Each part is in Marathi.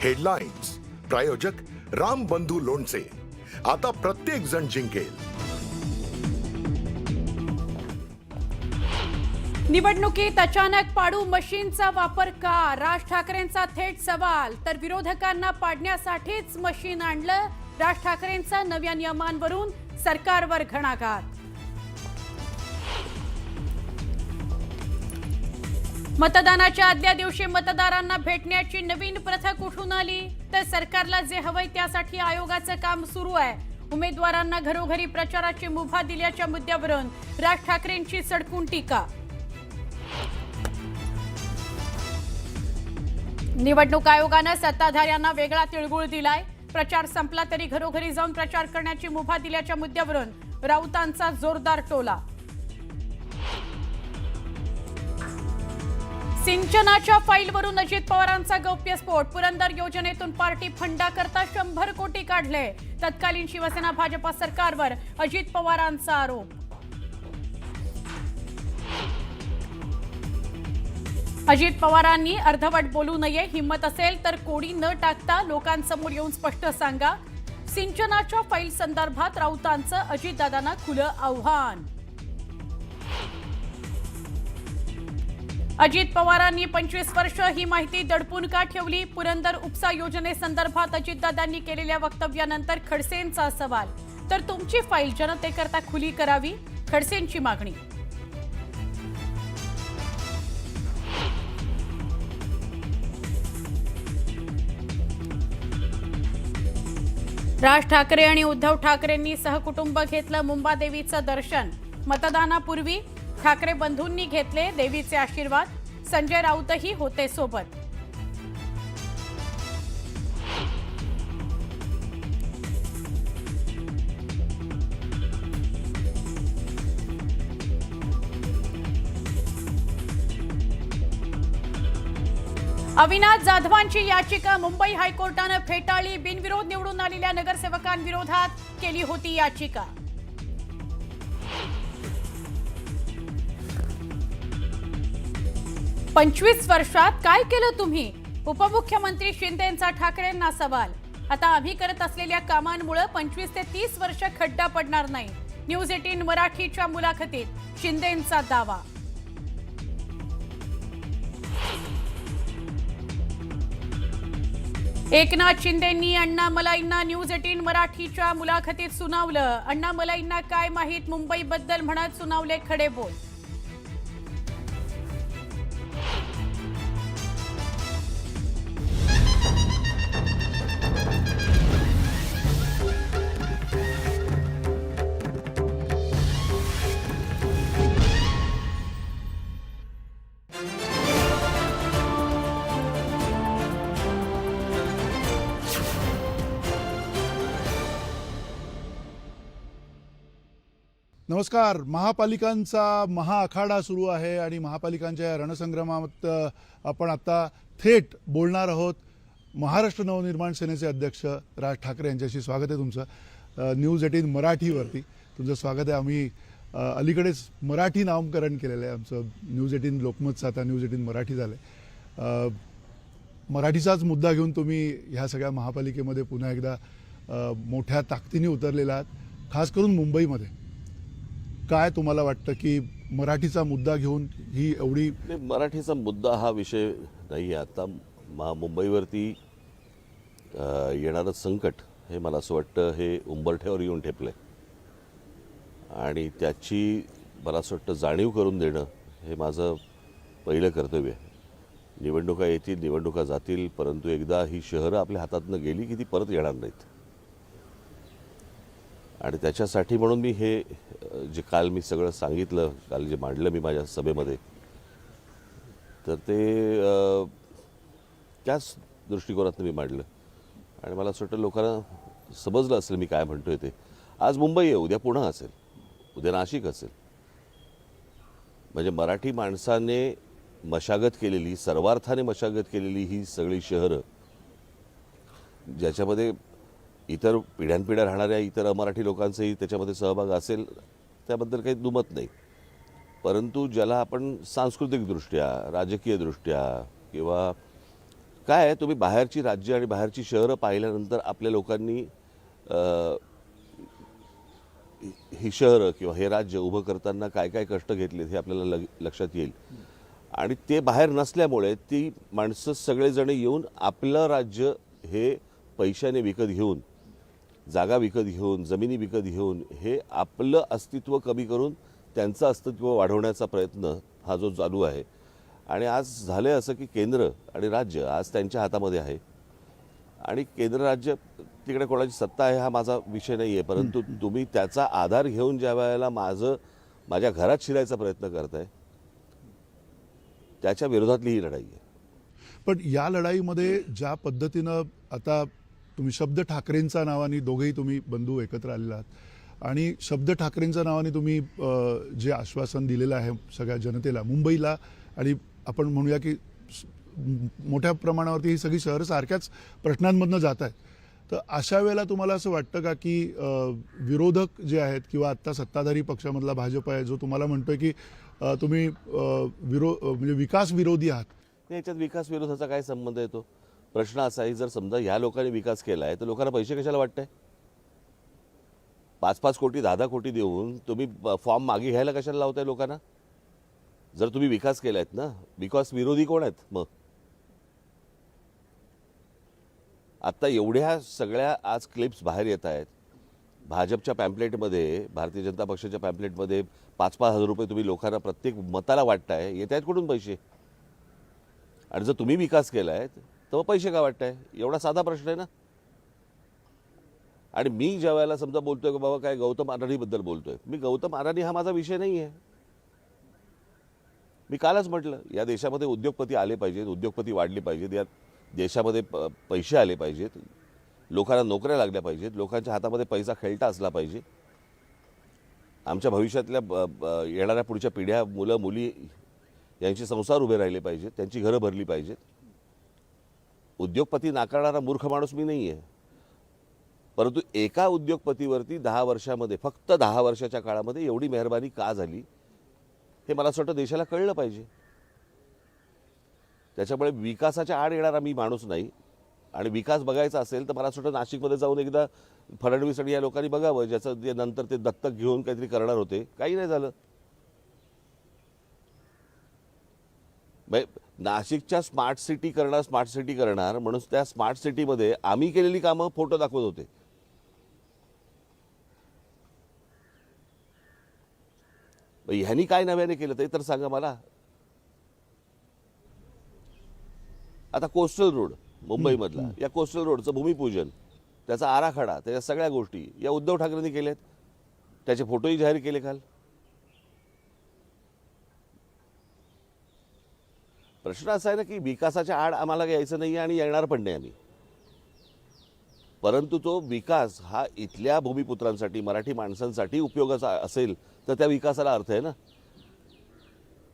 हेडलाईन्स प्रायोजक राम बंधू लोणचे. आता प्रत्येक जण जिंकेल. निवडणुकीत अचानक पाडू मशीनचा वापर का? राज ठाकरेंचा थेट सवाल. तर विरोधकांना पाडण्यासाठीच मशीन आणलं. राज ठाकरेंचा नव्या नियमांवरून सरकारवर घणाघात. मतदानाच्या आदल्या दिवशी मतदारांना भेटण्याची नवीन प्रथा कुठून आली? तर सरकारला जे हवंय त्यासाठी आयोगाचं काम सुरू आहे. उमेदवारांना घरोघरी प्रचाराची मुभा दिल्याच्या मुद्द्यावरून राज ठाकरेंची सडकून टीका. निवडणूक आयोगानं सत्ताधाऱ्यांना वेगळा तिळगुळ दिलाय. प्रचार संपला तरी घरोघरी जाऊन प्रचार करण्याची मुभा दिल्याच्या मुद्द्यावरून राऊतांचा जोरदार टोला. सिंचनाच्या फाईलवरून अजित पवारांचा गौप्यस्फोट. पुरंदर योजनेतून पार्टी फंडा करता 100 कोटी काढले. तत्कालीन शिवसेना भाजपा सरकारवर अजित पवारांचा आरोप. अजित पवारांनी अर्धवट बोलू नये. हिम्मत असेल तर कोडी न टाकता लोकांसमोर येऊन स्पष्ट सांगा. सिंचनाच्या फाईल संदर्भात राऊतांचं अजितदादांना खुलं आव्हान. अजित पवारांनी 25 वर्ष ही माहिती दडपून का ठेवली? पुरंदर उपसा योजनेसंदर्भात अजितदादांनी केलेल्या वक्तव्यानंतर खडसेंचा सवाल. तर तुमची फाईल जनतेकरता खुली करावी, खडसेंची मागणी. राज ठाकरे आणि उद्धव ठाकरेंनी सहकुटुंब घेतलं मुंबादेवीचं दर्शन. मतदानापूर्वी ठाकरे बंधूंनी घेतले देवीचे आशीर्वाद. संजय राऊतही होते सोबत. अविनाश जाधवांची याचिका मुंबई हायकोर्टानं फेटाळली. बिनविरोध निवडून आलेल्या नगरसेवकांविरोधात केली होती याचिका. "25 वर्षात काय केलं तुम्ही?" उपमुख्यमंत्री शिंदेंचा ठाकरेंना सवाल. आता आम्ही करत असलेल्या कामांमुळे 25 ते 30 वर्ष खड्डा पडणार नाही. न्यूज 18 मराठीच्या मुलाखतीत शिंदेंचा दावा. एकनाथ शिंदेंनी अण्णामलाईंना न्यूज 18 मराठीच्या मुलाखतीत सुनावलं. अण्णामलाईंना काय माहीत मुंबईबद्दल म्हणत सुनावले खडे बोल. नमस्कार. महापालिकांचा महाआखाडा सुरू आहे आणि महापालिकांच्या या रणसंग्रामात आपण आता थेट बोलणार आहोत. महाराष्ट्र नवनिर्माण सेनेचे अध्यक्ष राज ठाकरे यांच्याशी स्वागत आहे तुमचं न्यूज 18 मराठीवरती. तुमचं स्वागत आहे. आम्ही अलीकडेच मराठी नामकरण केलेलं आहे आमचं. न्यूज 18 लोकमतचं आता न्यूज 18 मराठी झालं आहे. मराठीचाच मुद्दा घेऊन तुम्ही ह्या सगळ्या महापालिकेमध्ये पुन्हा एकदा मोठ्या ताकदीने उतरलेला आहात, खास करून मुंबईमध्ये. काय तुम्हाला वाटतं की मराठीचा मुद्दा घेऊन ही एवढी? मराठीचा मुद्दा हा विषय नाही आहे आता. मुंबईवरती येणारं संकट हे मला असं वाटतं हे उंबरठ्यावर येऊन ठेपलं आहे आणि त्याची मला असं वाटतं जाणीव करून देणं हे माझं पहिलं कर्तव्य आहे. निवडणुका येतील, निवडणुका जातील, परंतु एकदा ही शहरं आपल्या हातातनं गेली की ती परत येणार नाहीत. आणि त्याच्यासाठी म्हणून मी हे जे काल मी सगळं सांगितलं, काल जे मांडलं मी माझ्या सभेमध्ये, तर ते त्याच दृष्टिकोनातून मी मांडलं आणि मला असं वाटतं लोकांना समजलं असेल मी काय म्हणतोय ते. आज मुंबई आहे, उद्या पुणे असेल, उद्या नाशिक असेल. म्हणजे मराठी माणसाने मशागत केलेली, सर्वार्थाने मशागत केलेली ही सगळी शहरं, ज्याच्यामध्ये इतर पिढ्यानपिढ्या राहणाऱ्या इतर अमराठी लोकांचाही त्याच्यामध्ये सहभाग असेल, त्याबद्दल काही दुमत नाही. परंतु ज्याला आपण सांस्कृतिकदृष्ट्या, राजकीयदृष्ट्या किंवा काय आहे, तुम्ही बाहेरची राज्य आणि बाहेरची शहरं पाहिल्यानंतर आपल्या लोकांनी ही शहरं किंवा हे राज्य उभं करताना काय काय कष्ट घेतले हे आपल्याला लक्षात येईल. आणि ते बाहेर नसल्यामुळे ती माणसं सगळेजण येऊन आपलं राज्य हे पैशाने विकत घेऊन, जागा विकत घेऊन, जमिनी विकत घेऊन हे आपलं अस्तित्व कमी करून त्यांचं अस्तित्व वाढवण्याचा प्रयत्न हा जो चालू आहे. आणि आज झालं असं की केंद्र आणि राज्य आज त्यांच्या हातामध्ये आहे. आणि केंद्र राज्य तिकडे कोणाची सत्ता आहे हा माझा विषय नाही आहे, परंतु तुम्ही त्याचा आधार घेऊन ज्या वेळेला माझ्या घरात शिरायचा प्रयत्न करताय त्याच्या विरोधातली ही लढाई आहे. पण या लढाईमध्ये ज्या पद्धतीनं आता तुम्ही शब्द ठाकरेंच्या नावाने दोघेही तुम्ही बंधू एकत्र आलेला आहात आणि शब्द ठाकरेंच्या नावाने तुम्ही जे आश्वासन दिलेलं आहे सगळ्या जनतेला, मुंबईला, आणि आपण म्हणूया की मोठ्या प्रमाणावरती ही सगळी शहरं सारख्याच प्रश्नांमधनं जात आहेत, तर अशा वेळेला तुम्हाला असं वाटतं का की विरोधक जे आहेत किंवा आत्ता सत्ताधारी पक्षामधला भाजप आहे जो तुम्हाला म्हणतोय की तुम्ही म्हणजे विकास विरोधी आहात? याच्यात विकास विरोधाचा काय संबंध येतो? प्रश्न असा आहे, जर समजा ह्या लोकांनी विकास केला आहे तर लोकांना पैसे कशाला वाटतंय? 5-5 कोटी 10-10 कोटी देऊन तुम्ही फॉर्म मागे घ्यायला कशाला लावताय लोकांना? जर तुम्ही विकास केला आहेत ना, विकास विरोधी कोण आहेत मग? आत्ता एवढ्या सगळ्या आज क्लिप्स बाहेर येत आहेत. भाजपच्या पॅम्पलेटमध्ये, भारतीय जनता पक्षाच्या पॅम्पलेटमध्ये 5-5 हजार रुपये तुम्ही लोकांना प्रत्येक मताला वाटताय. येत आहेत कुठून पैसे? आणि जर तुम्ही विकास केला आहे तर मग पैसे का वाटताय? एवढा साधा प्रश्न आहे ना. आणि मी ज्या वेळेला समजा बोलतोय की बाबा काय गौतम अडाणीबद्दल बोलतोय, मी गौतम अडाणी हा माझा विषय नाही आहे. मी कालच म्हटलं या देशामध्ये उद्योगपती आले पाहिजेत, उद्योगपती वाढले पाहिजेत, या देशामध्ये पैसे आले पाहिजेत, लोकांना नोकऱ्या लागल्या पाहिजेत, लोकांच्या हातामध्ये पैसा खेळता असला पाहिजे. आमच्या भविष्यातल्या येणाऱ्या पुढच्या पिढ्या, मुलं मुली यांचे संसार उभे राहिले पाहिजेत, त्यांची घरं भरली पाहिजेत. उद्योगपती नाकारणारा मूर्ख माणूस मी नाही आहे. परंतु एका उद्योगपतीवरती 10 वर्षामध्ये, फक्त 10 वर्षाच्या काळामध्ये एवढी मेहरबानी का झाली हे मला असं वाटतं देशाला कळलं पाहिजे. त्याच्यामुळे विकासाच्या आड येणारा मी माणूस नाही. आणि विकास बघायचा असेल तर मला असं वाटतं नाशिकमध्ये जाऊन एकदा फडणवीस आणि या लोकांनी बघावं, ज्याचं ते नंतर ते दत्तक घेऊन काहीतरी करणार होते, काही नाही झालं. नाशिकच्या स्मार्ट सिटी करणार म्हणून त्या स्मार्ट सिटीमध्ये आम्ही केलेली कामं फोटो दाखवत होते. ह्यांनी काय नव्याने केलं ते तर सांगा मला. आता कोस्टल रोड मुंबईमधला, या कोस्टल रोडचं भूमिपूजन, त्याचा आराखडा, त्याच्या सगळ्या गोष्टी या उद्धव ठाकरेंनी केल्यात. त्याचे फोटोही जाहीर केले काल. प्रश्न असा आहे ना की विकासाच्या आड आम्हाला यायचं नाही आणि येणार पण नाही आम्ही. परंतु तो विकास हा इथल्या भूमिपुत्रांसाठी, मराठी माणसांसाठी उपयोगाचा असेल तर त्या विकासाला अर्थ आहे ना.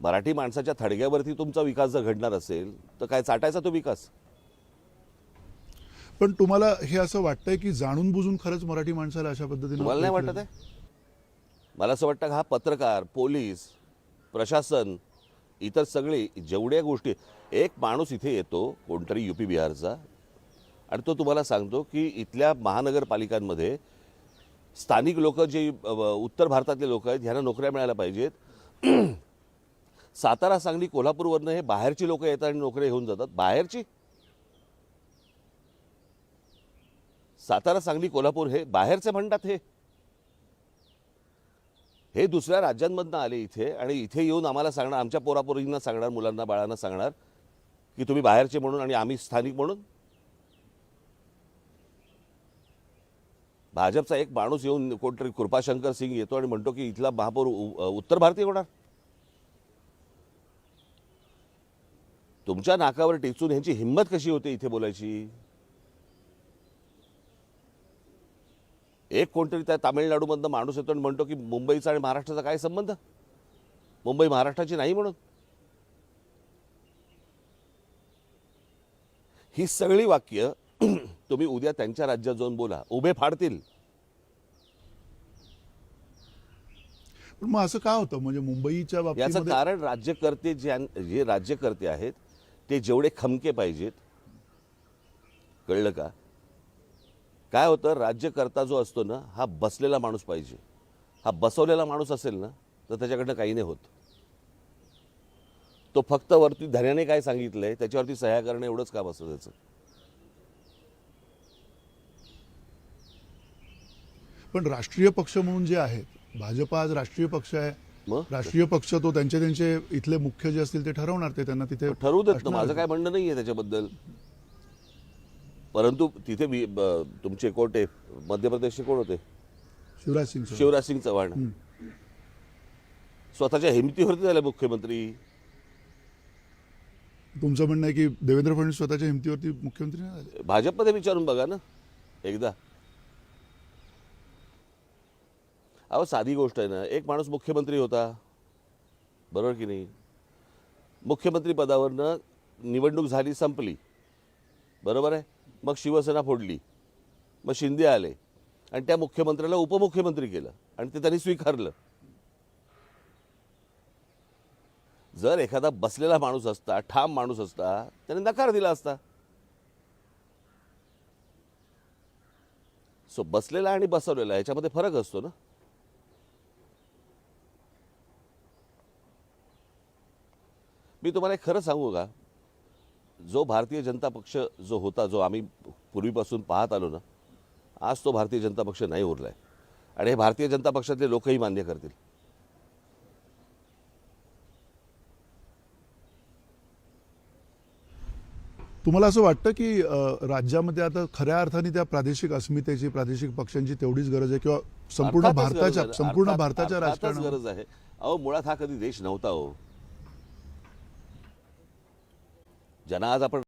मराठी माणसाच्या थडग्यावरती तुमचा विकास जर घडणार असेल तर काय चाटायचा तो विकास? पण तुम्हाला हे असं वाटतंय की जाणून बुजून खरंच मराठी माणसाला अशा पद्धतीने? मला नाही वाटत आहे. मला असं वाटतं हा पत्रकार, पोलीस, प्रशासन, इतर सगळे जेवढ्या गोष्टी, एक माणूस इथे येतो कोणतरी UP बिहारचा आणि तो तुम्हाला सांगतो की इथल्या महानगरपालिकांमध्ये स्थानिक लोक जे उत्तर भारतातले लोक आहेत ह्यांना नोकऱ्या मिळायला पाहिजेत. सातारा, सांगली, कोल्हापूरवरनं हे बाहेरची लोक येतात आणि नोकऱ्या घेऊन जातात. बाहेरची सातारा, सांगली, कोल्हापूर हे बाहेरचे म्हणतात. हे दुसऱ्या राज्यांमधनं आले इथे आणि इथे येऊन आम्हाला सांगणार, आमच्या पोरापोरींना सांगणार, मुलांना बाळांना सांगणार की तुम्ही बाहेरचे म्हणून आणि आम्ही स्थानिक म्हणून. भाजपचा एक माणूस येऊन कोणतरी कृपाशंकर सिंग येतो आणि म्हणतो की इथला महापौर उत्तर भारतीय होणार. तुमच्या नाकावर टेचून ह्यांची हिंमत कशी होते इथे बोलायची? एक कोणतरी त्या तामिळनाडूमधनं माणूस येतो आणि म्हणतो की मुंबईचा आणि महाराष्ट्राचा काय संबंध? मुंबई महाराष्ट्राची नाही म्हणून. ही सगळी वाक्य तुम्ही उद्या त्यांच्या राज्यात जाऊन बोला, उभे फाडतील. पण मग असं का होतं? म्हणजे मुंबईच्या याचं बाबतीमध्ये कारण राज्यकर्ते जे राज्यकर्ते आहेत ते जेवढे खमके पाहिजेत कळलं का? काय होतं, राज्यकर्ता जो असतो ना, हा बसलेला माणूस पाहिजे. हा बसवलेला माणूस असेल ना, तर त्याच्याकडनं काही नाही होत. तो फक्त वरती धन्याने काय सांगितलंय त्याच्यावरती सह्या करणं एवढंच काम असतं त्याचं. पण राष्ट्रीय पक्ष म्हणून जे आहेत, भाजप आज राष्ट्रीय पक्ष आहे. मग राष्ट्रीय पक्ष तो त्यांचे इथले मुख्य जे असतील ते ठरवणार, ते त्यांना तिथे ठरवू देत ना, असणार. माझं काय म्हणणं नाहीये त्याच्याबद्दल. परंतु तिथे तुमचे कोणते मध्य प्रदेशचे कोण होते? शिवराज सिंग चौहान. शिवराज सिंग चव्हाण स्वतःच्या हिमतीवरती झाले मुख्यमंत्री. तुमचं म्हणणं आहे की देवेंद्र फडणवीस स्वतःच्या हिमतीवरती मुख्यमंत्री नाही झाले? भाजपमध्ये विचारून बघा ना एकदा. अहो साधी गोष्ट आहे ना, एक माणूस मुख्यमंत्री होता, बरोबर की नाही? मुख्यमंत्री पदावरनं निवडणूक झाली, संपली, बरोबर आहे. मग शिवसेना फोडली, मग शिंदे आले आणि त्या मुख्यमंत्र्याला उपमुख्यमंत्री केलं आणि ते त्यांनी स्वीकारलं. जर एखादा बसलेला माणूस असता, ठाम माणूस असता, त्याने नकार दिला असता. सो बसलेला आणि बसवलेला ह्याच्यामध्ये फरक असतो ना. मी तुम्हाला एक खरं सांगू का, जो भारतीय जनता पक्ष जो होता, जो आम्ही पूर्वीपासून पाहत आलो ना, आज तो भारतीय जनता पक्ष नाही उरलाय. आणि हे भारतीय जनता पक्षातले लोकही मान्य करतील. तुम्हाला असं वाटतं की राज्यामध्ये आता खऱ्या अर्थाने त्या प्रादेशिक अस्मितेची, प्रादेशिक पक्षांची तेवढीच गरज आहे, किंवा संपूर्ण अर्थातच गरज आहे. भारताच्या अर्थातच राजकारणात गरज आहे. अहो मुळात हा कधी देश नव्हता हो. ज्यांना आज आपण